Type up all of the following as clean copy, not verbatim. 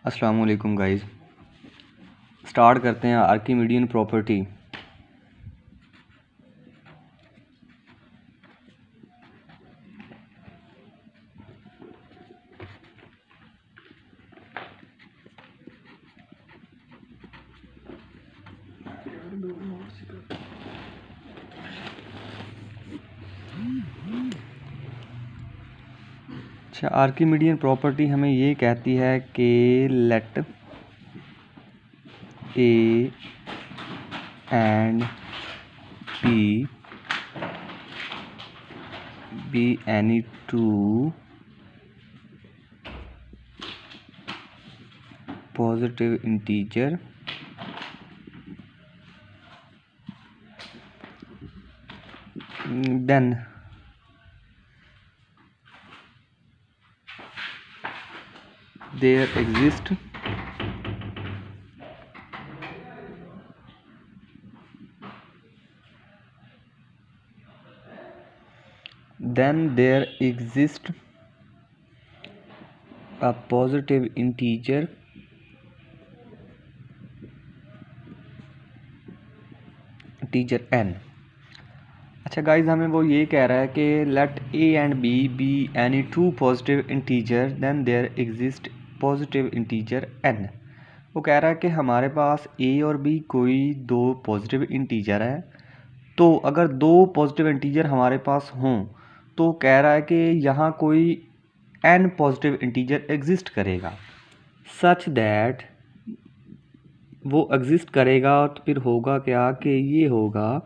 अस्सलाम वालेकुम guys. Start करते हैं आर्किमिडियन प्रॉपर्टी। अच्छा, आर्किमिडियन प्रॉपर्टी हमें ये कहती है कि let a and b any two positive integer then there exist a positive integer n। अच्छा गाइज, हमें वो ये कह रहा है कि let a and b any two positive integer then there exist positive integer n। वो कह रहा है कि हमारे पास ए और बी कोई दो पॉजिटिव इंटीजर है, तो अगर दो पॉजिटिव इंटीजर हमारे पास हों तो कह रहा है कि यहाँ कोई n पॉजिटिव इंटीजर एग्जिस्ट करेगा, सच दैट वो एग्जिस्ट करेगा। तो फिर होगा क्या कि ये होगा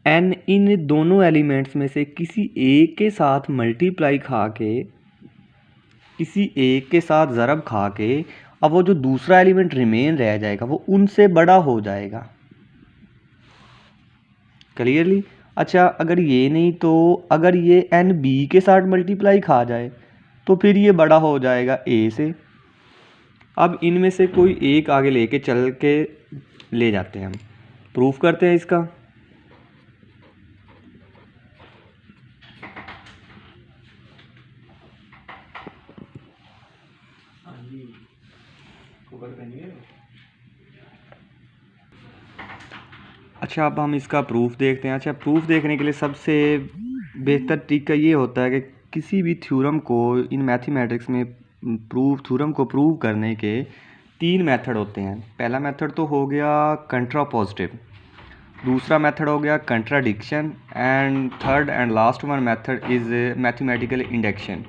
n इन दोनों एलिमेंट्स में से किसी एक के साथ मल्टीप्लाई खा के, किसी एक के साथ ज़रब खा के, अब वो जो दूसरा एलिमेंट रिमेन रह जाएगा वो उनसे बड़ा हो जाएगा। क्लियरली? अच्छा, अगर ये नहीं तो अगर ये n b के साथ मल्टीप्लाई खा जाए तो फिर ये बड़ा हो जाएगा a से। अब इनमें से कोई एक आगे लेके चल के ले जाते हैं, हम प्रूफ करते हैं इसका। अच्छा, अब हम इसका प्रूफ देखते हैं। अच्छा, प्रूफ देखने के लिए सबसे बेहतर तरीका ये होता है कि किसी भी थ्योरम को इन मैथमेटिक्स में थ्योरम को प्रूव करने के तीन मेथड होते हैं। पहला मेथड तो हो गया कंट्रापोजिटिव, दूसरा मेथड हो गया contradiction, and third and last one method is mathematical induction.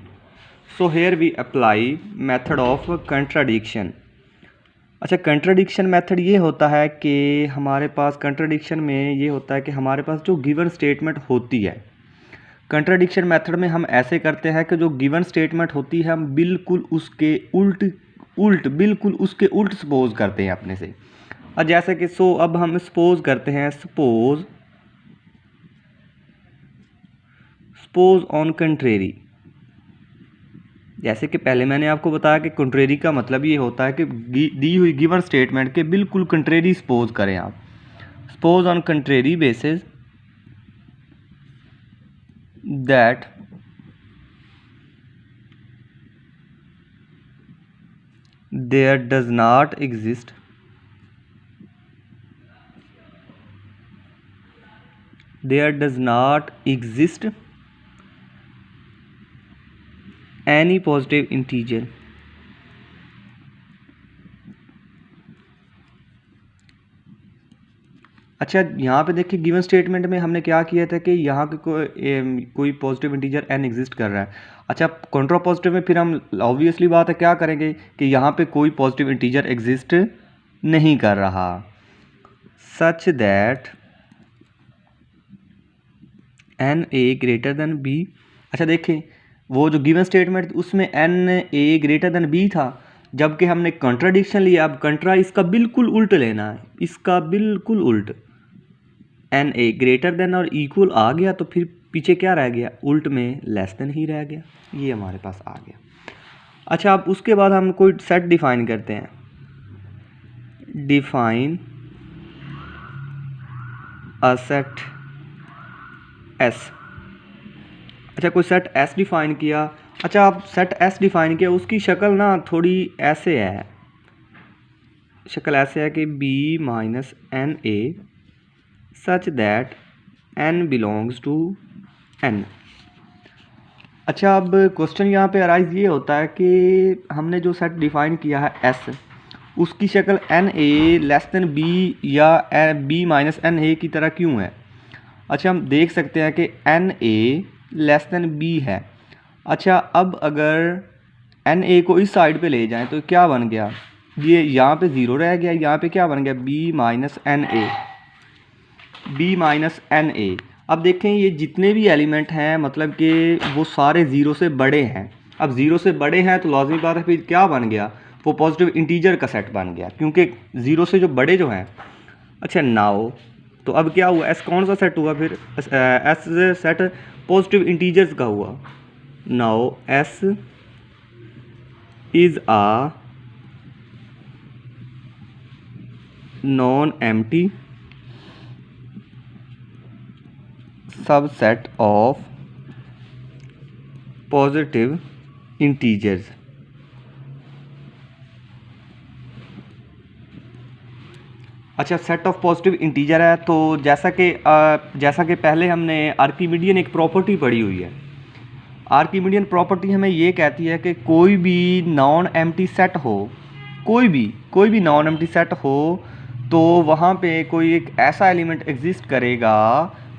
So here we apply method of contradiction. अच्छा, कंट्राडिक्शन मेथड ये होता है कि हमारे पास कंट्राडिक्शन में ये होता है कि हमारे पास जो गिवन स्टेटमेंट होती है, कंट्राडिक्शन मेथड में हम ऐसे करते हैं कि जो गिवन स्टेटमेंट होती है हम बिल्कुल उसके बिल्कुल उसके उल्ट सपोज करते हैं अपने से। और जैसे कि अब हम सपोज करते हैं, सपोज ऑन कंट्रेरी। जैसे कि पहले मैंने आपको बताया कि कंट्रेरी का मतलब ये होता है कि दी हुई गिवन स्टेटमेंट के बिल्कुल कंट्रेरी सपोज करें आप। Suppose on contrary basis that there does not exist any positive integer अच्छा, यहाँ पे देखिए गिवन स्टेटमेंट में हमने क्या किया था कि यहाँ के कोई पॉजिटिव इंटीजर n एग्जिस्ट कर रहा है। अच्छा, कंट्रा पॉजिटिव में फिर हम ऑब्वियसली बात है क्या करेंगे कि यहाँ पे कोई पॉजिटिव इंटीजर एग्जिस्ट नहीं कर रहा, सच that n a greater than b। अच्छा देखिए, वो जो गिवन स्टेटमेंट उसमें n a greater than b था, जबकि हमने कंट्राडिक्शन लिया। अब कंट्रा इसका बिल्कुल उल्ट लेना है, इसका बिल्कुल उल्ट। n a ग्रेटर देन और इक्वल आ गया तो फिर पीछे क्या रह गया, उल्ट में लेस देन ही रह गया, ये हमारे पास आ गया। अच्छा, अब उसके बाद हम कोई सेट डिफाइन करते हैं, डिफाइन अ सेट S। अच्छा, कोई सेट S डिफाइन किया। अच्छा, आप सेट S डिफाइन किया, उसकी शक्ल ना थोड़ी ऐसे है, शक्ल ऐसे है कि b minus n a such that n belongs to n। अच्छा, अब क्वेश्चन यहाँ पे अराइज ये होता है कि हमने जो सेट डिफाइन किया है S, उसकी शक्ल n a less than b या बी माइनस एन ए की तरह क्यों है। अच्छा, हम देख सकते हैं कि n a less than b है। अच्छा, अब अगर एन ए को इस साइड पे ले जाएं तो क्या बन गया, ये यहाँ पे ज़ीरो रह गया, यहाँ पे क्या बन गया, b minus n a, b minus n a. अब देखें ये जितने भी एलिमेंट हैं मतलब कि वो सारे ज़ीरो से बड़े हैं। अब ज़ीरो से बड़े हैं तो लाजमी बात है फिर क्या बन गया, वो पॉजिटिव इंटीजर का सेट बन गया, क्योंकि ज़ीरो से जो बड़े जो हैं। अच्छा, नाउ तो अब क्या हुआ, एस कौन सा सेट हुआ फिर, एस सेट पॉजिटिव इंटीजर्स का हुआ। Now S is a non empty subset of positive integers. अच्छा, सेट ऑफ पॉजिटिव इंटीजर है तो जैसा कि पहले हमने आर्किमिडियन एक प्रॉपर्टी पढ़ी हुई है। आर्किमिडियन प्रॉपर्टी हमें ये कहती है कि कोई भी नॉन एम्प्टी सेट हो, कोई भी नॉन एम्प्टी सेट हो तो वहाँ पे कोई एक ऐसा एलिमेंट एग्जिस्ट करेगा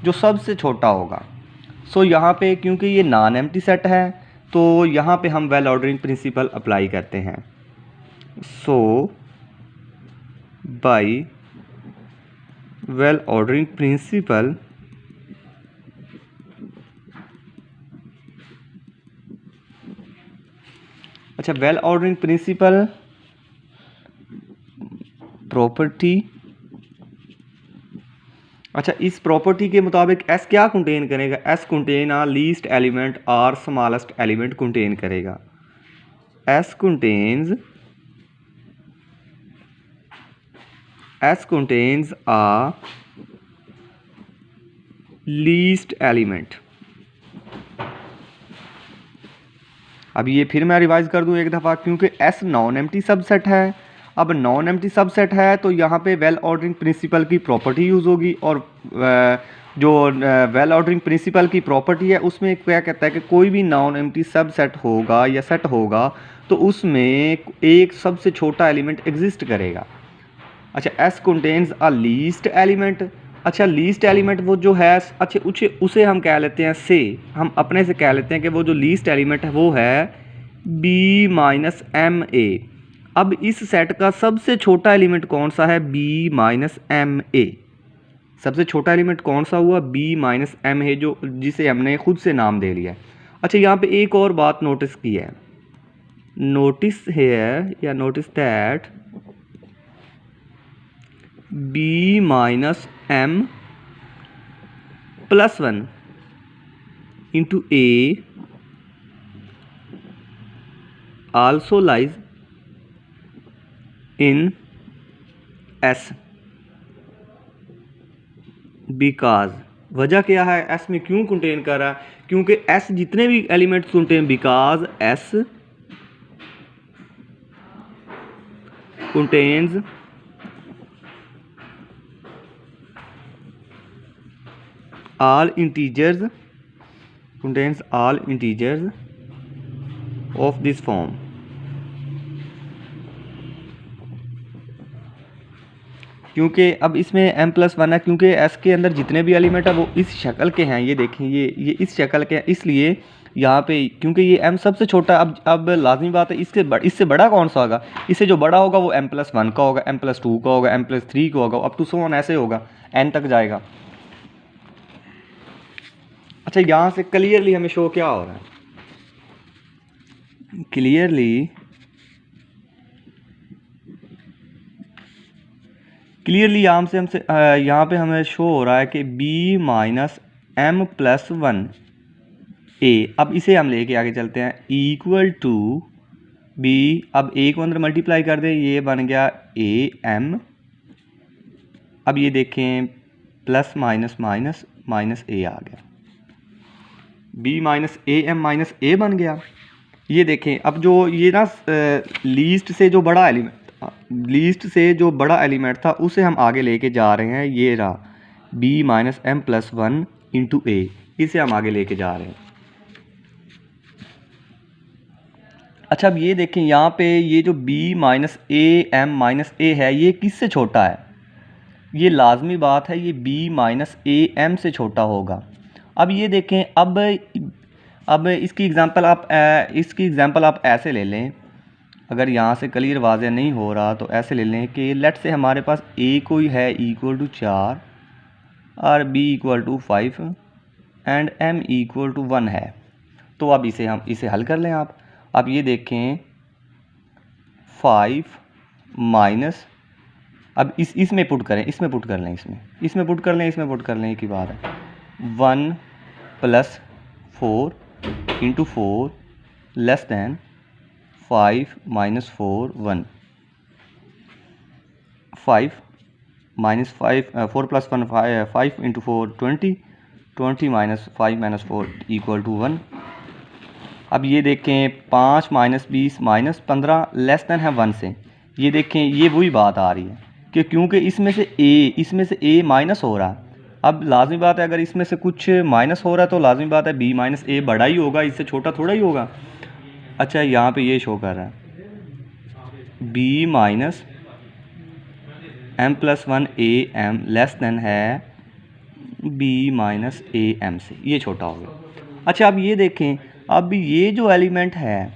जो सबसे छोटा होगा। सो यहाँ पे क्योंकि ये नॉन एम्प्टी सेट है तो यहाँ पे हम वेल ऑर्डरिंग प्रिंसिपल अप्लाई करते हैं। सो बाय वेल ऑर्डरिंग प्रिंसिपल अच्छा, वेल ऑर्डरिंग प्रिंसिपल प्रॉपर्टी। अच्छा, इस प्रॉपर्टी के मुताबिक एस क्या कंटेन करेगा, एस कंटेन आ लीस्ट एलिमेंट और स्मॉलेस्ट एलिमेंट कंटेन करेगा। एस कंटेन्स आ लीस्ट एलिमेंट। अब ये फिर मैं रिवाइज कर दूं एक दफ़ा, क्योंकि एस नॉन एम्प्टी सबसेट है। अब नॉन एम्प्टी सबसेट है तो यहाँ पे वेल ऑर्डरिंग प्रिंसिपल की प्रॉपर्टी यूज़ होगी, और जो वेल ऑर्डरिंग प्रिंसिपल की प्रॉपर्टी है उसमें क्या कहता है कि कोई भी नॉन एम्प्टी सबसेट होगा या सेट होगा तो उसमें एक सबसे छोटा एलिमेंट एग्जिस्ट करेगा। अच्छा, S contains a least element. अच्छा, लीस्ट एलिमेंट वो जो है, अच्छा उसे हम कह लेते हैं से, हम अपने से कह लेते हैं कि वो जो लीस्ट एलिमेंट है वो है बी माइनस एम ए। अब इस सेट का सबसे छोटा एलिमेंट कौन सा है, बी माइनस एम ए। सबसे छोटा एलिमेंट कौन सा हुआ, बी माइनस एम ए, जो जिसे हमने खुद से नाम दे लिया है। अच्छा, यहाँ पे एक और बात नोटिस की है, नोटिस हेयर या notice that b minus M plus one into a also lies in S. Because वजह क्या है, एस में क्यों कंटेन कर रहा है, क्योंकि एस जितने भी elements contain, because S contains all integers contains all integers of this form। क्योंकि अब इसमें m प्लस वन है, क्योंकि s के अंदर जितने भी एलिमेंट है वो इस शक्ल के हैं, ये देखें ये इस शक्ल के हैं, इसलिए यहाँ पे क्योंकि ये m सबसे छोटा। अब लाजमी बात है इससे बड़ा कौन सा होगा, इससे जो बड़ा होगा वो m प्लस वन का होगा, m प्लस टू का होगा, m प्लस थ्री का होगा, अप टू सो ऑन ऐसे होगा, n तक जाएगा। अच्छा, यहाँ से क्लियरली हमें शो क्या हो रहा है, क्लियरली यहाँ पे हमें शो हो रहा है कि b minus M plus one A. अब इसे हम लेके आगे चलते हैं, इक्वल टू b। अब a को अंदर मल्टीप्लाई कर दें, ये बन गया ए एम। अब ये देखें plus minus minus minus A आ गया, b minus A M minus A बन गया। ये देखें अब जो ये ना लीस्ट से जो बड़ा एलिमेंट था, लीस्ट से जो बड़ा एलिमेंट था उसे हम आगे लेके जा रहे हैं। ये रहा b minus M plus one into A, इसे हम आगे लेके जा रहे हैं। अच्छा अब ये देखें यहाँ पे ये जो b minus A M minus A है ये किससे छोटा है? ये लाजमी बात है, ये b माइनस ए एम से छोटा होगा। अब ये देखें, अब इसकी एग्ज़ाम्पल आप ऐसे ले लें, अगर यहाँ से क्लियर वाज़ेह नहीं हो रहा तो ऐसे ले लें कि लेट से हमारे पास a कोई है इक्वल टू 4 और b equal to 5 and m equal to 1 है। तो अब इसे हल कर लें आप। अब ये देखें 5 माइनस, अब इसमें पुट करें, इसमें पुट कर लें, इसमें पुट कर लें एक ही बात है। 1 plus 4 into 4 less than 5 minus 4 1। 5 minus 5 4 plus 1 5 into 4 20 minus 5 minus 4 equal to 1। अब ये देखें 5 माइनस 20 माइनस 15 लेस दैन है 1 से। ये देखें ये वही बात आ रही है कि क्योंकि इसमें से a माइनस हो रहा है। अब लाजमी बात है अगर इसमें से कुछ माइनस हो रहा है तो लाजमी बात है b माइनस ए बड़ा ही होगा, इससे छोटा थोड़ा ही होगा। अच्छा यहाँ पे ये शो कर रहा है b minus M plus one a m less than है b माइनस ए एम से, ये छोटा हो गया। अच्छा अब ये देखें, अब ये जो एलिमेंट है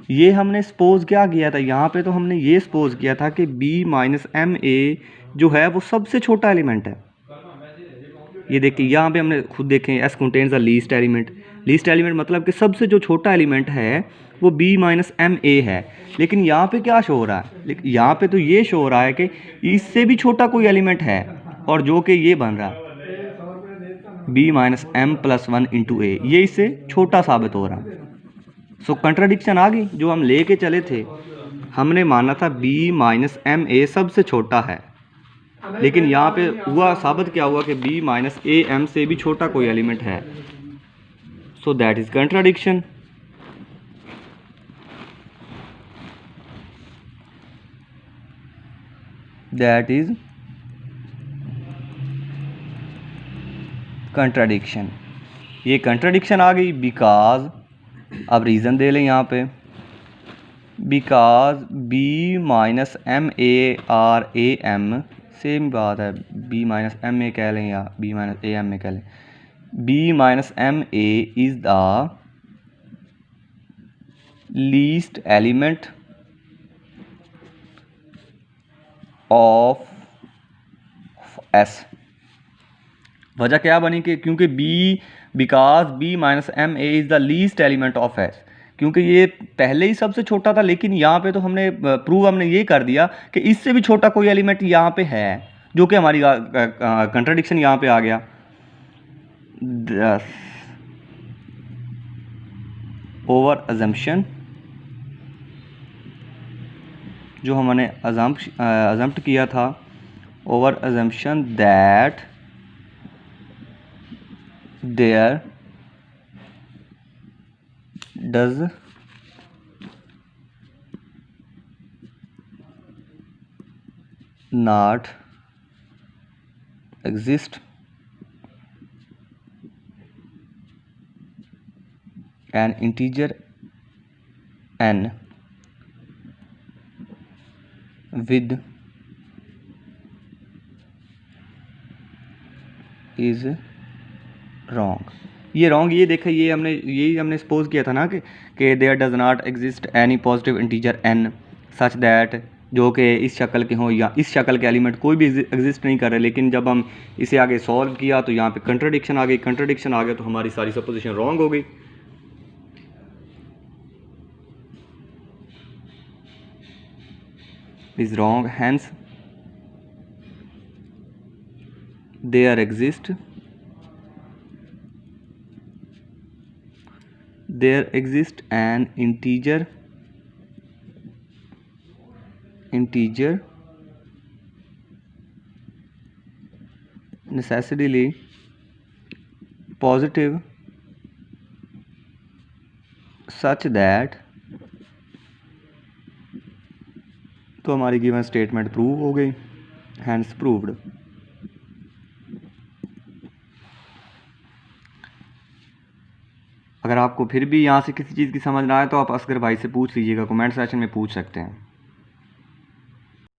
ये हमने सपोज क्या किया था, यहाँ पे तो हमने ये सपोज किया था कि b माइनस एम ए जो है वो सबसे छोटा एलिमेंट है। ये देखिए यहाँ पे हमने खुद देखें S contains the least element मतलब कि सबसे जो छोटा एलिमेंट है वो b माइनस एम ए है। लेकिन यहाँ पे क्या शो हो रहा है, यहाँ पे तो ये शो हो रहा है कि इससे भी छोटा कोई एलिमेंट है और जो कि ये बन रहा है b minus M plus one into A, ये इससे छोटा साबित हो रहा है। सो कंट्राडिक्शन आ गई। जो हम लेके चले थे, हमने माना था b माइनस एम ए सबसे छोटा है, लेकिन यहाँ पे साबित क्या हुआ कि b माइनस ए एम से भी छोटा कोई एलिमेंट है। So that is contradiction. That is contradiction. ये कंट्राडिक्शन आ गई बिकॉज, अब रीज़न दे लें यहाँ पे, because b minus m a are a m same बात है, b माइनस एम ए कह लें या b माइनस ए एम में कह लें, b minus m a is the least element of S। वजह क्या बनी कि क्योंकि because b minus m a is the least element of S, क्योंकि ये पहले ही सबसे छोटा था। लेकिन यहाँ पे तो हमने ये कर दिया कि इससे भी छोटा कोई एलिमेंट यहाँ पे है, जो कि हमारी कंट्राडिक्शन यहाँ पे आ गया। ओवर अजम्पशन, जो हमने अजम्प्ट किया था, our assumption that there does not exist an integer n with is wrong। ये रॉन्ग, ये देखा, यही हमने सपोज किया था ना कि there does not exist any positive integer n such that, जो कि इस शक्ल के हों या इस शक्ल के एलिमेंट कोई भी एग्जिस्ट नहीं कर रहे। लेकिन जब हम इसे आगे सॉल्व किया तो यहाँ पे कंट्राडिक्शन आ गई, तो हमारी सारी सपोजिशन रॉन्ग हो गई। Is wrong, hence there exist an integer necessarily positive such that तो हमारी गिवन स्टेटमेंट प्रूव हो गई, हैंस प्रूव्ड। अगर आपको फिर भी यहाँ से किसी चीज़ की समझ ना आए तो आप असगर भाई से पूछ लीजिएगा, कमेंट सेक्शन में पूछ सकते हैं।